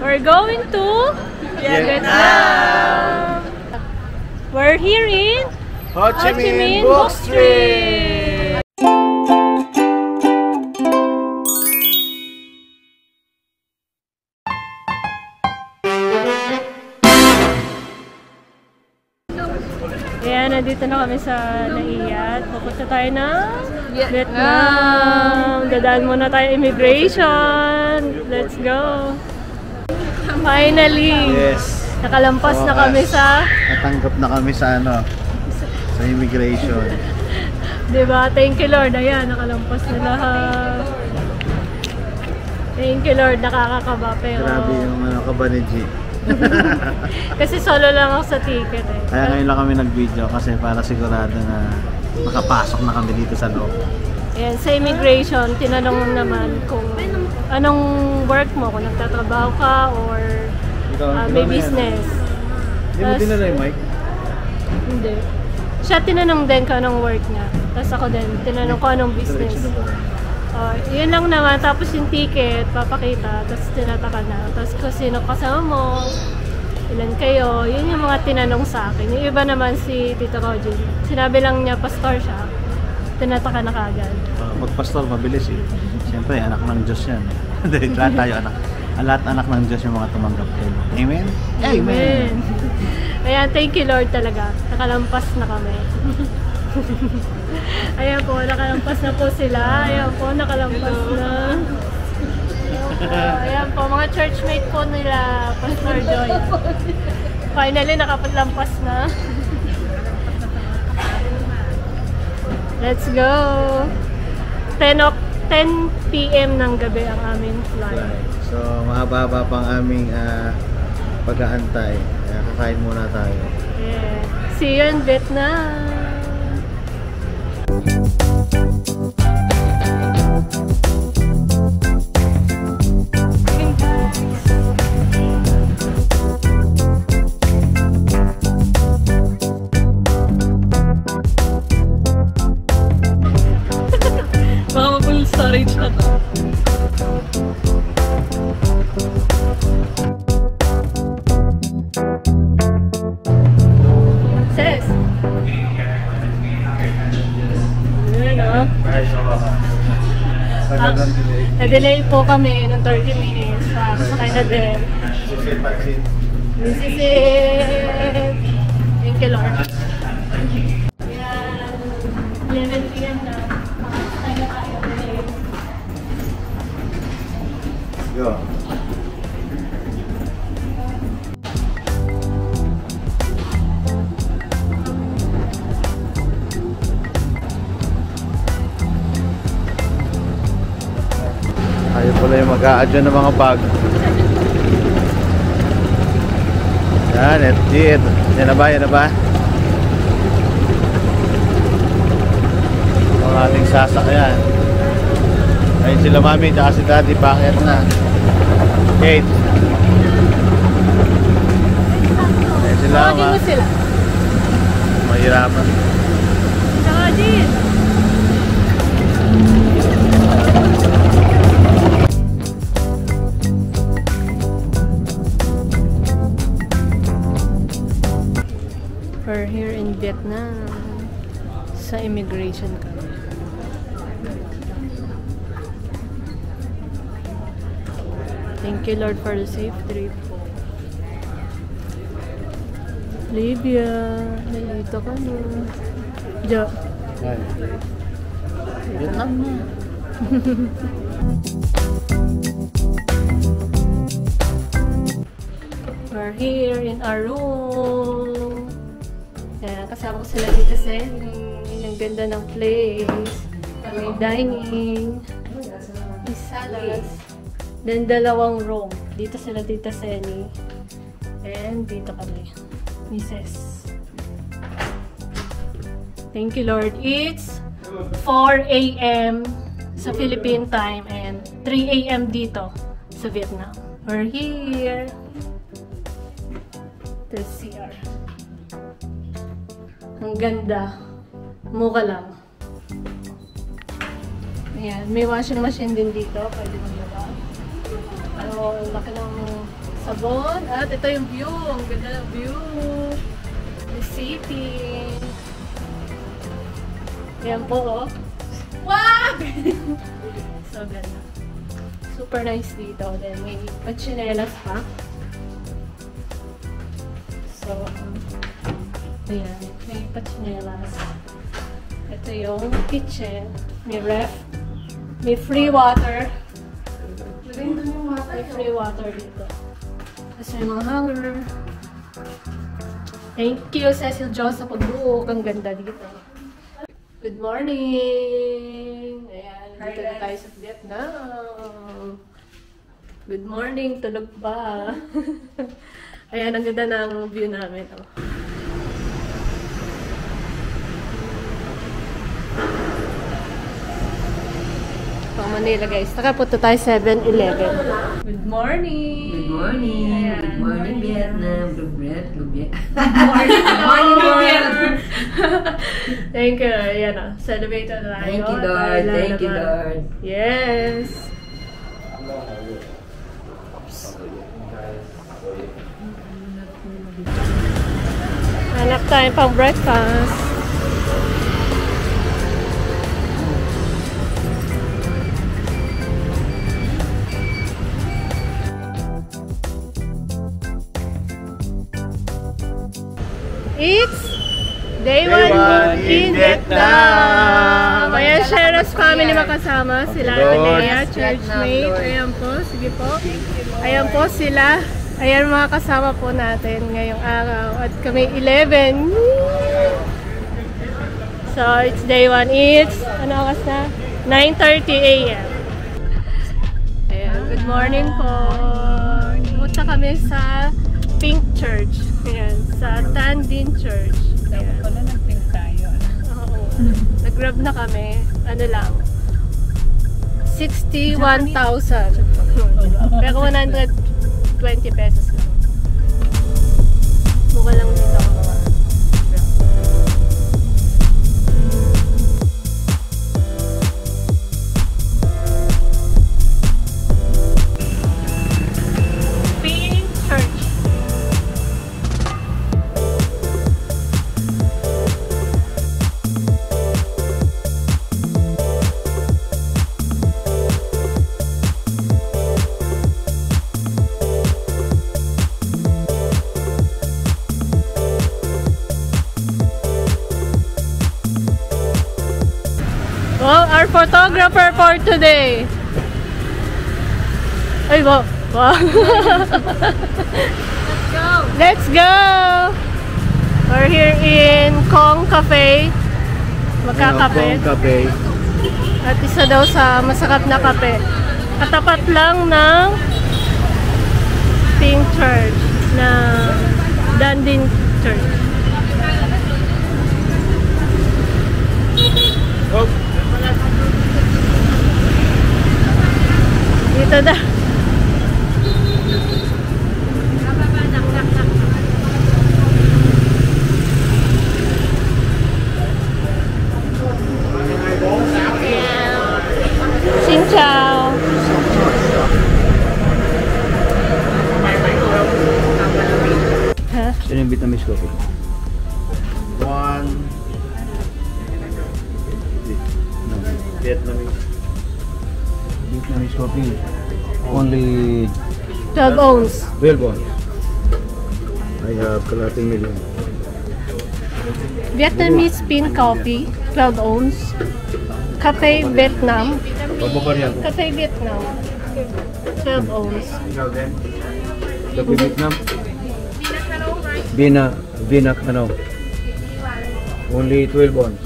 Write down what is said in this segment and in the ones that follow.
We're going to Vietnam. We're here in Ho Chi Minh Book Street. Ayan, nandito na kami sa Naiya. Pupunta tayo ng Vietnam. Dadaan muna tayo immigration. Let's go. Finally! Yes. Nakalampas na kami sa... Natanggap na kami sa ano? Sa immigration. Diba? Thank you Lord. Ayan, nakalampas na lahat. Thank you Lord. Nakakakaba. Pero... Grabe yung ano, kaba ni G. Kasi solo lang ako sa ticket eh. Kaya ngayon lang kami nag-video kasi para sigurado na makapasok na kami dito sa loob. Ayan, sa immigration, tinanong naman kung anong work mo, kung nagtatrabaho ka or may business. Hindi mo dinala yung mic? Hindi. Siya tinanong din kung anong work niya. Tapos ako din, tinanong ko anong business. Yun lang naman. Tapos yung ticket, papakita. Tapos tinataka na. Tapos kung sino kasama mo, ilan kayo. Yun yung mga tinanong sa akin. Yung iba naman si Tito Roger. Sinabi lang niya, pastor siya. Tinataka na kagad. Magpastor, mabilis eh. Siyempre, anak ng Diyos yan. Lahat tayo anak. Lahat anak ng Diyos yung mga tumanggap kayo. Amen? Amen! Ayan, thank you Lord talaga. Nakalampas na kami. Ayan po, nakalampas na po sila. Ayan po, nakalampas na. Ayan po, mga churchmate po nila, Pastor Joy. Finally, nakalampas na. Let's go! 10 PM ng gabi ang aming flight. So, mahaba-haba pang aming pag-aantay. Kakain muna tayo. Yeah. See you in Vietnam! Baka ma-full storage na to. Sis! Na-delay po kami ng 30 minutes sa sakay na din. This is it! Thank you Lord. Ayan, 11 PM na. Makasakay na tayo ulit. Go! Ayaw pala yung mag-a-adjust ng mga bag. Yan, ito. Yan na ba? Yan na ba? Ang ating sasakyan. Ayun sila mami, tsaka si daddy, packet na. Kate. Ayun sila, Tawagin mo sila. Mahirapan. Tsaka Jin. We're here in Vietnam. Sa immigration kami. Thank you Lord for the safe trip. Libya, nalito ka na. Jo. Ay. Vietnam na. We're here in our room. Kaya kasama ko sila dito sa ang ganda ng place. May dining. May salas. Then dalawang room. Dito sila dito sa and dito kami. Mrs. Thank you Lord. It's 4 AM sa Philippine time and 3 AM dito sa Vietnam. We're here. The CR. Ang ganda. Mukha lang. Ayan. May washing machine din dito. Pwede maglaba. Pero laki ng sabon. At ito yung view. Ang ganda ng view. The city. Ayan po, oh. Wow! So ganda. Super nice dito. Then may pachinelas pa. So, ayan. May pachinelas. Ito yung kitchen. May ref. May free water. May free water dito. Tapos may mga hanger. Thank you, Cecil Jones, sa pag-book. Ang ganda dito. Good morning! Ayan, dito na tayo sa Vietnam. Good morning, tulog pa. Ayan, ang ganda ng view namin. Oh. Pang Manila, guys. Nakapunta tayo 7-Eleven. Good morning! Good morning! Ayan. Good morning, Vietnam! Lubret, lubret. Good morning, Vietnam! Thank you. Ayan o. Celebrate na tayo. Thank you, Lord. Thank you, Lord. Yes! Hanap tayo pang breakfast. It's Day 1 in Vietnam! Ayan, Shera's family makasama. Sila, Lea, churchmate. Ayan po, sige po. Ayan po sila. Ayan mga kasama po natin ngayong araw. At kami 11. So, it's Day 1. It's, ano oras na? 9:30 a.m. Ayan, good morning po. Punta kami sa Pink Church. Ayan, sa Tan Dinh Church. Ayan. Wala nag-think tayo. Oo. Nag-grab na kami. Ano lang. 61,000. Pero 120 pesos lang. Mukha lang dito ang mga grab. Pink Church. Well, our photographer for today. Ay, wow. Wow. Let's go. Let's go. We're here in Kong Cafe. Magkakape. Kong Cafe. At isa daw sa masarap na kape. Katapat lang ng Pink Church na Tan Dinh Church. Oh. Dito na. Xin chào. Ha? Sino yung Vietnamese coffee? One. No, Vietnamese coffee. Only 12 ounce. 12 ounce. I have kalating million. Vietnamese pink coffee, 12 ounce. Cafe Vietnam. Pabokaryan. Cafe Vietnam, 12 ounce. Ikaw din? Coffee Vietnam? Binak ano? Only 12 ounce.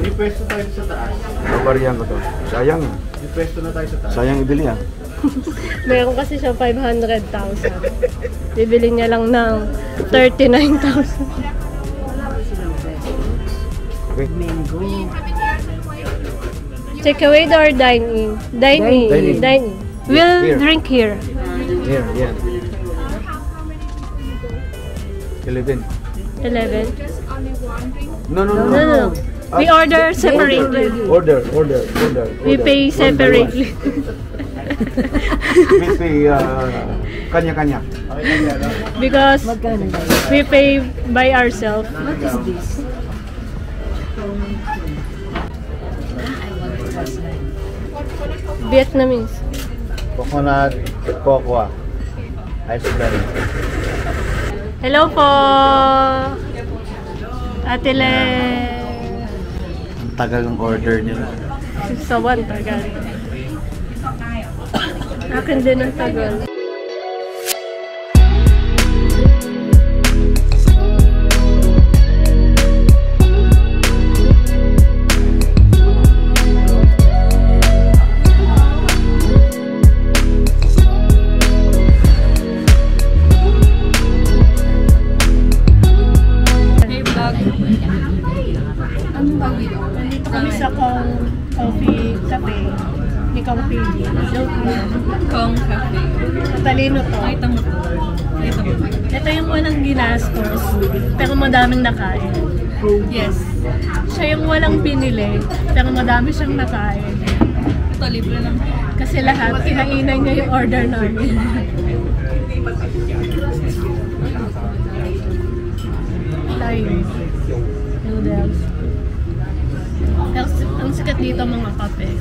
May pwesto tayo sa taas. Pabokaryan ko to. Sayang. May pwesto na tayo sa taas. Sayang ibili ah. Meron kasi siya 500,000. Bibili niya lang ng 39,000. Okay. Mango. Take away or dine in? Dine in. Dine in. Dine in. We'll Here. drink here. Here, yeah. 11. 11. No. No. We order separately. Order. We pay separately. Maybe kanya-kanya. Because we pay by ourselves. What is this? Vietnamese. Coconut cocoa. Ice blend. Hello po! Ate Le. Ang tagal ng order nila. Sa one, tagal. Akin din ang tagal. Kami sa coffee cafe ni Kong Pili. Kong Cafe. Talino to. Ito mo. Ito mo. Ito yung walang ginastos, pero madaming nakain. Yes. Siya yung walang binili, pero madami siyang nakain. Ito, libre lang. Kasi lahat, kinainan niya yung order namin. Tayo. Noodles. Ang sikat dito mga kape.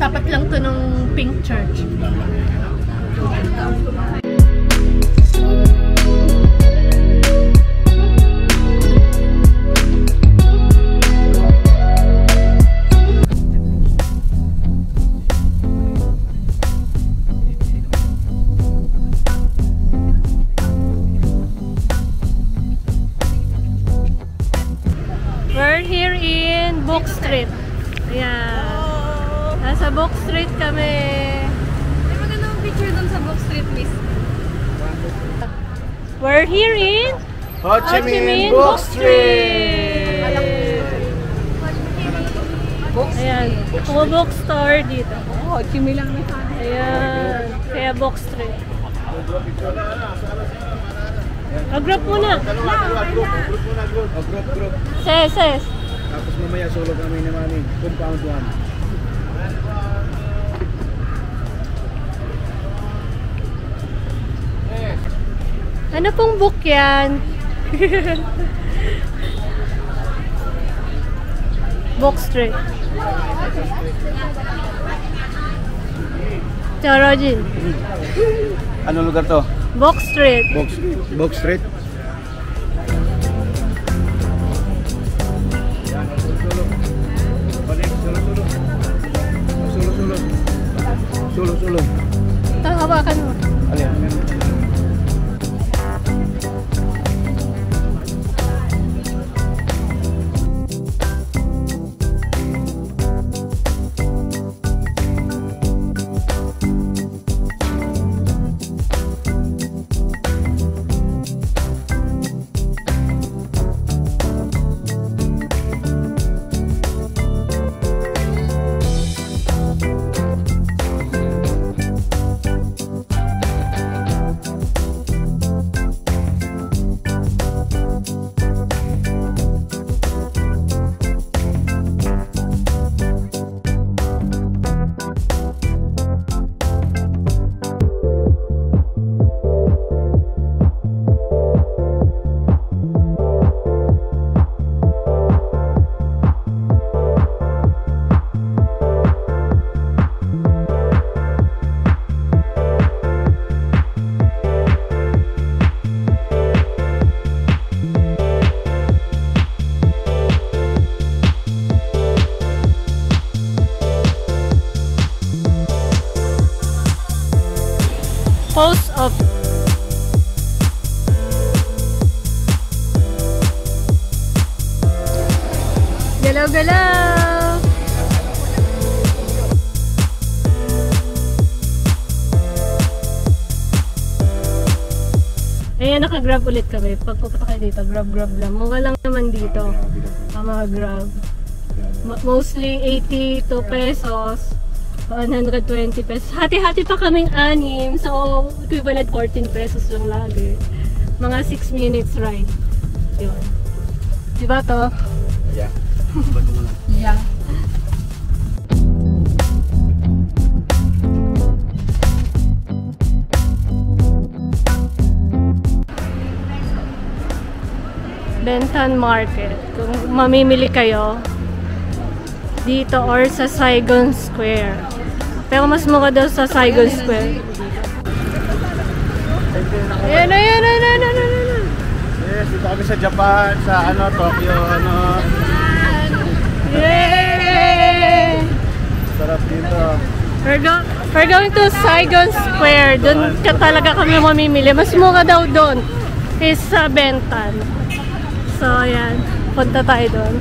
Tapat lang to ng Pink Church. We're here in Book Street. Ayan. Nasa Book Street kami. May magandang picture dun sa Book Street, miss. We're here in Ho Chi Minh Book Street! Ayan. Mga bookstore dito. Oh, Kimi lang na sana. Ayan. Kaya Book Street. Group muna. Group. Ses. Tapos mamaya solo kami ni Mami. Compound 1. Ano pong book yan? Book Street. Charojin. Anong lugar to? Book Street. Book Street? Solo. Ito, hawakan mo. Alin? Post of Galaw-galaw! Ayan, naka-grab ulit kami. Pagpupunta kayo dito, grab lang. Mga lang naman dito. Mga grab. Mostly 82 pesos. 120 pesos. Hati-hati pa kaming 6. So, equivalent 14 pesos lang lagi. Mga 6 minutes ride. Yun. Diba to? Yeah. Yeah. Benton Market. Kung mamimili kayo dito or sa Saigon Square. Pero mas mura daw sa Saigon Square. Ayan. Yes, dito kami sa Japan, sa Tokyo, Yay! Sarap dito. We're going to Saigon Square. Doon ka talaga kami mamimili. Mas mura daw doon is sa Benton. So, ayan. Punta tayo doon.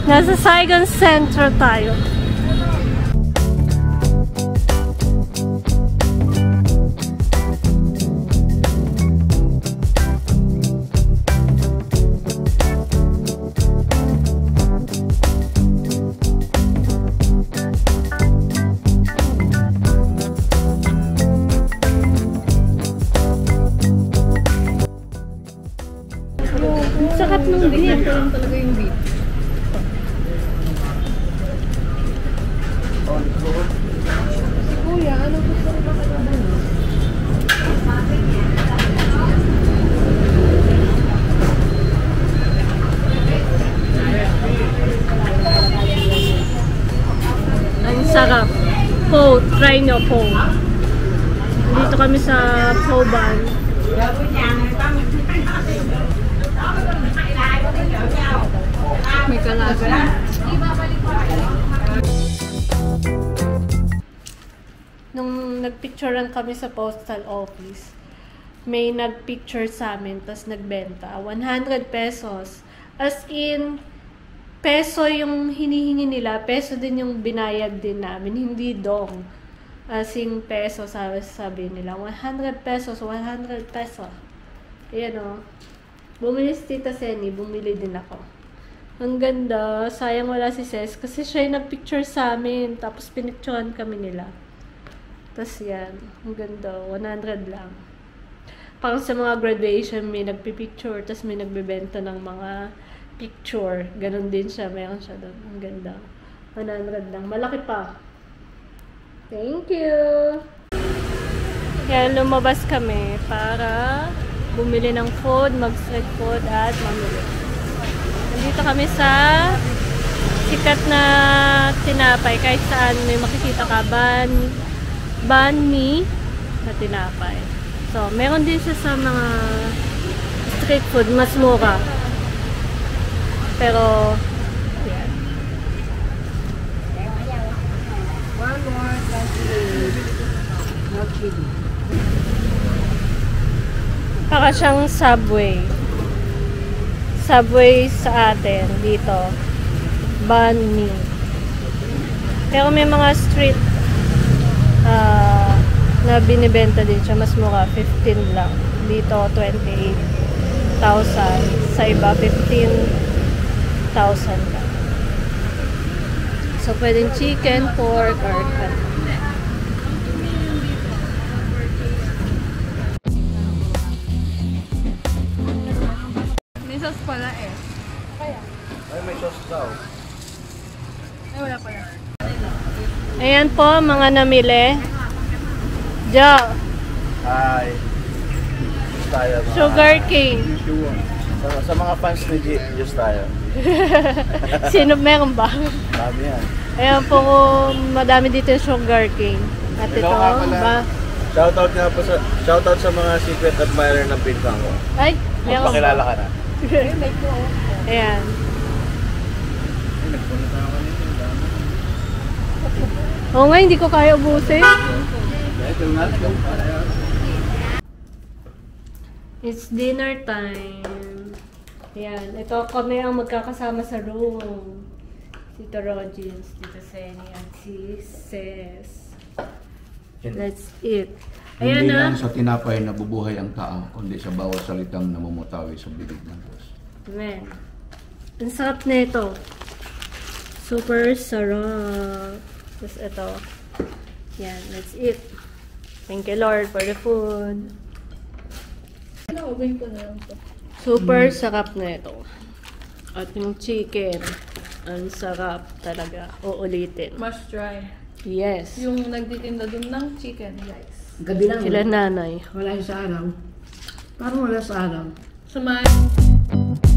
Nasa Saigon Center tayo. Sarap nung beef. Ito talaga yung beef. Si Kuya, ano gusto mo ba kayo doon? Ang sarap. Po, try nyo po. Dito kami sa Po Ban. May kalasa. Nung nagpicturean kami sa postal office, may nagpicture sa amin, tapos nagbenta. 100 pesos. As in, peso yung hinihingi nila, peso din yung binayad din namin, hindi dong. As in, peso, sabi nila. 100 pesos, 100 peso. Ayan o. Bumili si Tita Seni, bumili din ako. Ang ganda. Sayang wala si Ses kasi siya yung nagpicture sa amin. Tapos pinicturean kami nila. Tapos yan. Ang ganda. 100 lang. Parang sa mga graduation, may nagpipicture. Tapos may nagbebenta ng mga picture. Ganon din siya. Meron siya doon. Ang ganda. 100 lang. Malaki pa. Thank you! Kaya lumabas kami para bumili ng food, mag-street food, at mamili. Nandito kami sa sikat na tinapay. Kahit saan may makikita ka, banh mi na tinapay. So, meron din siya sa mga street food, mas mura. Pero, yan. One more, no chili. Para siyang Subway. Subway sa atin dito. Banh mi. Pero may mga street na binibenta din siya. Mas mura. 15 lang. Dito 28,000. Sa iba 15,000 lang. So pwedeng chicken, pork, or cut. May sauce pala eh. Ay, may sauce daw. Ay, wala pala. Ayan po, mga namili. Jo, Hi. Tayo, mga... sugar cane. Sa mga fans ni Just tayo. Sino meron ba? Dami yan. Ayan po, madami dito yung sugar cane. At ito, Hello nga pala. ba? Shoutout sa mga secret admirer ng pinsan ko. Ay, meron ba? Magpakilala ka na. Ayan. Oo nga, hindi ko kaya ubusin. It's dinner time. Ayan, ito kami ang magkakasama sa room. Tito Rogins, Tito Seni, at si Ses. Let's eat. Ayan Hindi na. lang sa tinapay na bubuhay ang tao, kundi sa bawat salitang namumutawi sa bibig ng Diyos. Amen. Ang sarap na ito. Super sarap. Tapos ito. Yan, let's eat. Thank you Lord for the food. Open ko na lang to. Super sarap na ito. At yung chicken, ang sarap talaga. Uulitin. Must try. Yes. Yung nagtitinda dun ng chicken, guys. Gabi lang. Kila nanay. Wala yung sa araw. Parang wala sa araw. Smile.